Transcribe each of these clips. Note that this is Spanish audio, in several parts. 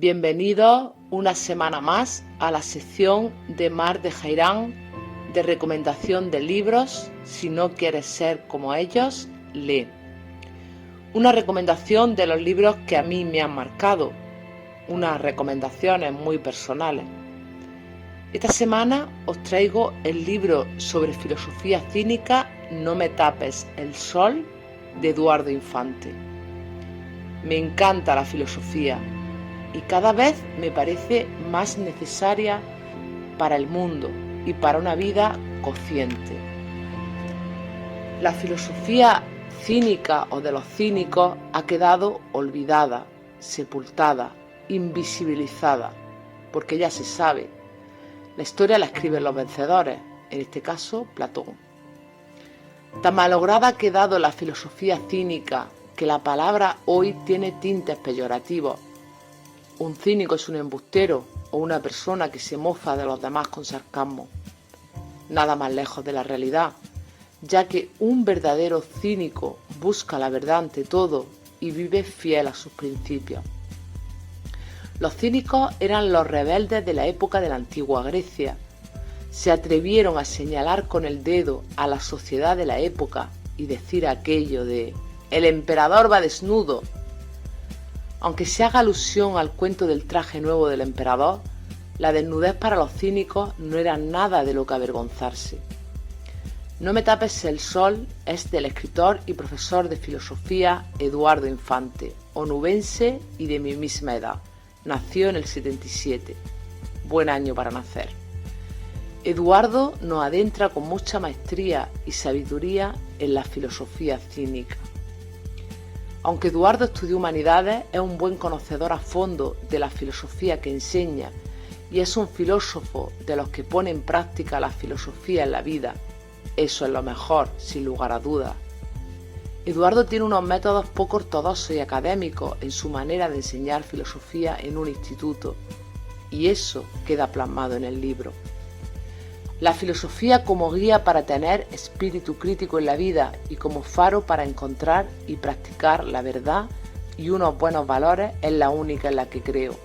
Bienvenidos una semana más a la sección de Mar de Jairán de recomendación de libros. Si no quieres ser como ellos, lee. Una recomendación de los libros que a mí me han marcado, unas recomendaciones muy personales. Esta semana os traigo el libro sobre filosofía cínica No me tapes el sol, de Eduardo Infante. Me encanta la filosofía y cada vez me parece más necesaria para el mundo y para una vida consciente. La filosofía cínica o de los cínicos ha quedado olvidada, sepultada, invisibilizada, porque ya se sabe, la historia la escriben los vencedores, en este caso Platón. Tan malograda ha quedado la filosofía cínica que la palabra hoy tiene tintes peyorativos. Un cínico es un embustero o una persona que se mofa de los demás con sarcasmo. Nada más lejos de la realidad, ya que un verdadero cínico busca la verdad ante todo y vive fiel a sus principios. Los cínicos eran los rebeldes de la época de la antigua Grecia. Se atrevieron a señalar con el dedo a la sociedad de la época y decir aquello de «el emperador va desnudo». Aunque se haga alusión al cuento del traje nuevo del emperador, la desnudez para los cínicos no era nada de lo que avergonzarse. No me tapes el sol es del escritor y profesor de filosofía Eduardo Infante, onubense y de mi misma edad. Nació en el 77. Buen año para nacer. Eduardo nos adentra con mucha maestría y sabiduría en la filosofía cínica. Aunque Eduardo estudió humanidades, es un buen conocedor a fondo de la filosofía que enseña y es un filósofo de los que pone en práctica la filosofía en la vida. Eso es lo mejor, sin lugar a dudas. Eduardo tiene unos métodos poco ortodoxos y académicos en su manera de enseñar filosofía en un instituto, y eso queda plasmado en el libro. La filosofía como guía para tener espíritu crítico en la vida y como faro para encontrar y practicar la verdad y unos buenos valores es la única en la que creo.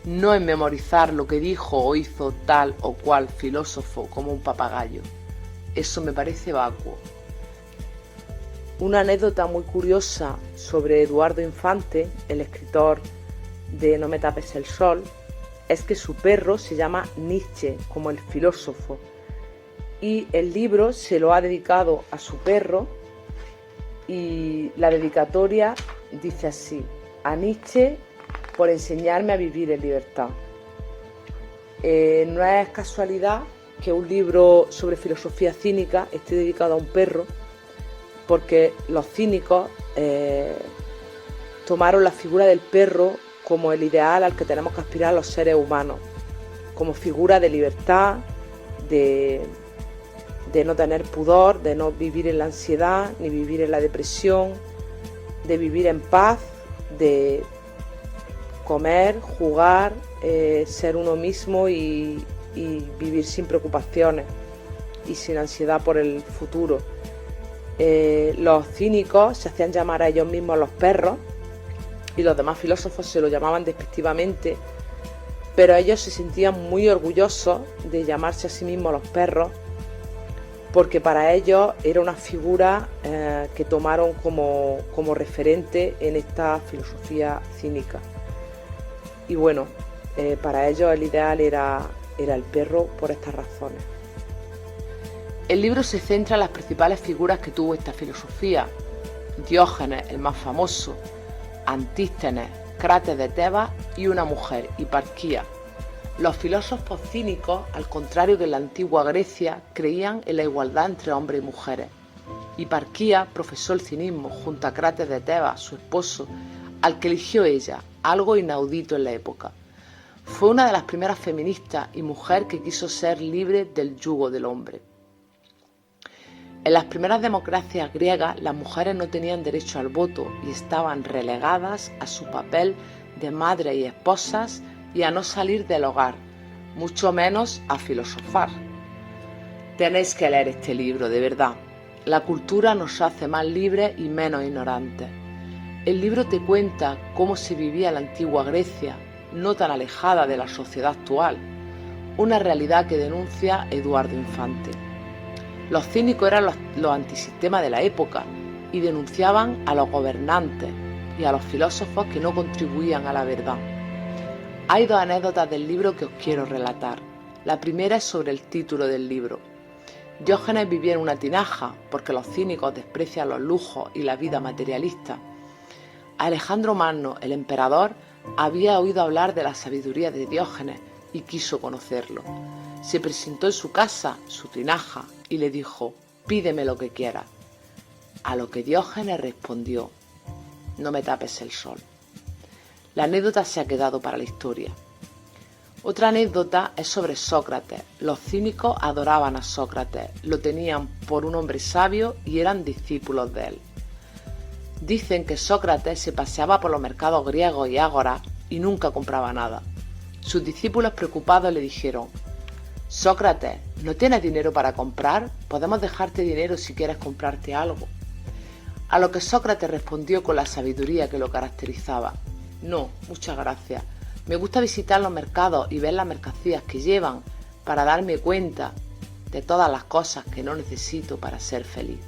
No en memorizar lo que dijo o hizo tal o cual filósofo como un papagayo. Eso me parece vacuo. Una anécdota muy curiosa sobre Eduardo Infante, el escritor de No me tapes el sol, es que su perro se llama Nietzsche, como el filósofo, y el libro se lo ha dedicado a su perro y la dedicatoria dice así: a Nietzsche por enseñarme a vivir en libertad. No es casualidad que un libro sobre filosofía cínica esté dedicado a un perro, porque los cínicos tomaron la figura del perro como el ideal al que tenemos que aspirar los seres humanos, como figura de libertad, de no tener pudor, de no vivir en la ansiedad, ni vivir en la depresión, de vivir en paz, de comer, jugar, ser uno mismo y vivir sin preocupaciones y sin ansiedad por el futuro. Los cínicos se hacían llamar a ellos mismos los perros y los demás filósofos se lo llamaban despectivamente, pero ellos se sentían muy orgullosos de llamarse a sí mismos los perros, porque para ellos era una figura que tomaron como referente en esta filosofía cínica. Y bueno, para ellos el ideal era el perro por estas razones. El libro se centra en las principales figuras que tuvo esta filosofía: Diógenes, el más famoso, Antístenes, Crates de Tebas y una mujer, Hiparquía. Los filósofos cínicos, al contrario que en la antigua Grecia, creían en la igualdad entre hombres y mujeres. Hiparquía profesó el cinismo junto a Crates de Tebas, su esposo, al que eligió ella, algo inaudito en la época. Fue una de las primeras feministas y mujer que quiso ser libre del yugo del hombre. En las primeras democracias griegas, las mujeres no tenían derecho al voto y estaban relegadas a su papel de madres y esposas y a no salir del hogar, mucho menos a filosofar. Tenéis que leer este libro, de verdad. La cultura nos hace más libres y menos ignorantes. El libro te cuenta cómo se vivía en la antigua Grecia, no tan alejada de la sociedad actual, una realidad que denuncia Eduardo Infante. Los cínicos eran los antisistemas de la época y denunciaban a los gobernantes y a los filósofos que no contribuían a la verdad. Hay dos anécdotas del libro que os quiero relatar. La primera es sobre el título del libro. Diógenes vivía en una tinaja porque los cínicos desprecian los lujos y la vida materialista. Alejandro Magno, el emperador, había oído hablar de la sabiduría de Diógenes y quiso conocerlo. Se presentó en su casa, su tinaja, y le dijo: «Pídeme lo que quieras». A lo que Diógenes respondió: «No me tapes el sol». La anécdota se ha quedado para la historia. Otra anécdota es sobre Sócrates. Los cínicos adoraban a Sócrates, lo tenían por un hombre sabio y eran discípulos de él. Dicen que Sócrates se paseaba por los mercados griegos y ágoras y nunca compraba nada. Sus discípulos preocupados le dijeron: «Sócrates, ¿no tienes dinero para comprar? Podemos dejarte dinero si quieres comprarte algo». A lo que Sócrates respondió con la sabiduría que lo caracterizaba: «No, muchas gracias. Me gusta visitar los mercados y ver las mercancías que llevan para darme cuenta de todas las cosas que no necesito para ser feliz.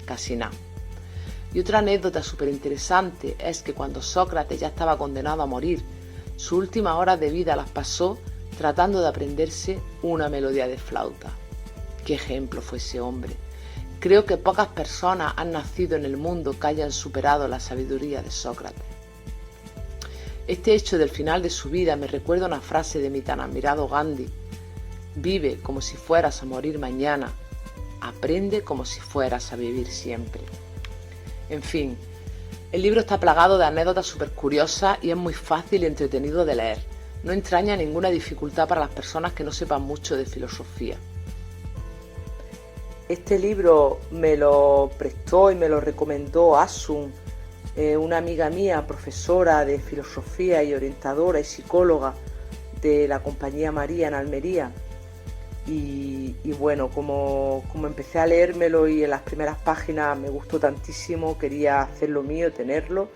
Casi nada». Y otra anécdota súper interesante es que cuando Sócrates ya estaba condenado a morir, sus últimas horas de vida las pasó tratando de aprenderse una melodía de flauta. ¡Qué ejemplo fue ese hombre! Creo que pocas personas han nacido en el mundo que hayan superado la sabiduría de Sócrates. Este hecho del final de su vida me recuerda una frase de mi tan admirado Gandhi: «Vive como si fueras a morir mañana, aprende como si fueras a vivir siempre». En fin, el libro está plagado de anécdotas súper curiosas y es muy fácil y entretenido de leer. No entraña ninguna dificultad para las personas que no sepan mucho de filosofía. Este libro me lo prestó y me lo recomendó Asun, una amiga mía, profesora de filosofía y orientadora y psicóloga de la Compañía María en Almería. Y bueno, como empecé a leérmelo y en las primeras páginas me gustó tantísimo, quería hacerlo mío, tenerlo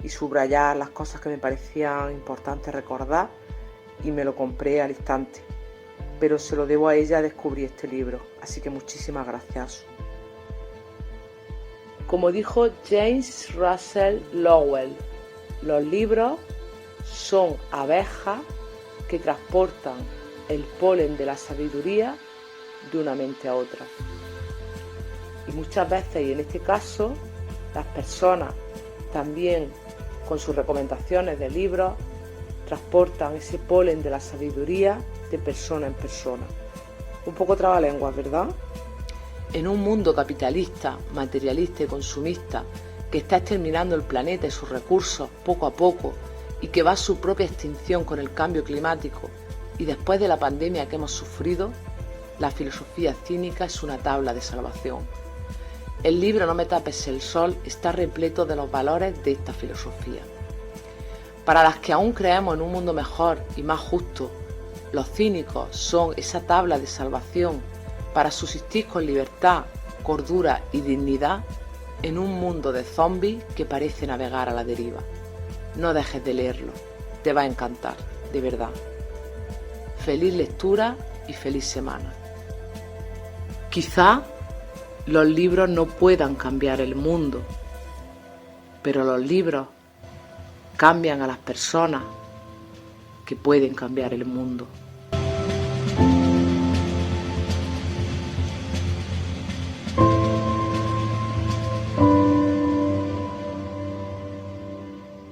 y subrayar las cosas que me parecían importantes recordar, y me lo compré al instante. Pero se lo debo a ella descubrir este libro, así que muchísimas gracias. Como dijo James Russell Lowell, los libros son abejas que transportan el polen de la sabiduría de una mente a otra. Y muchas veces, y en este caso, las personas también con sus recomendaciones de libros transportan ese polen de la sabiduría de persona en persona. Un poco trabalenguas, ¿verdad? En un mundo capitalista, materialista y consumista que está exterminando el planeta y sus recursos poco a poco y que va a su propia extinción con el cambio climático, y después de la pandemia que hemos sufrido, la filosofía cínica es una tabla de salvación. El libro No me tapes el sol está repleto de los valores de esta filosofía. Para las que aún creemos en un mundo mejor y más justo, los cínicos son esa tabla de salvación para subsistir con libertad, cordura y dignidad en un mundo de zombies que parece navegar a la deriva. No dejes de leerlo, te va a encantar, de verdad. Feliz lectura y feliz semana. Quizá los libros no puedan cambiar el mundo, pero los libros cambian a las personas que pueden cambiar el mundo.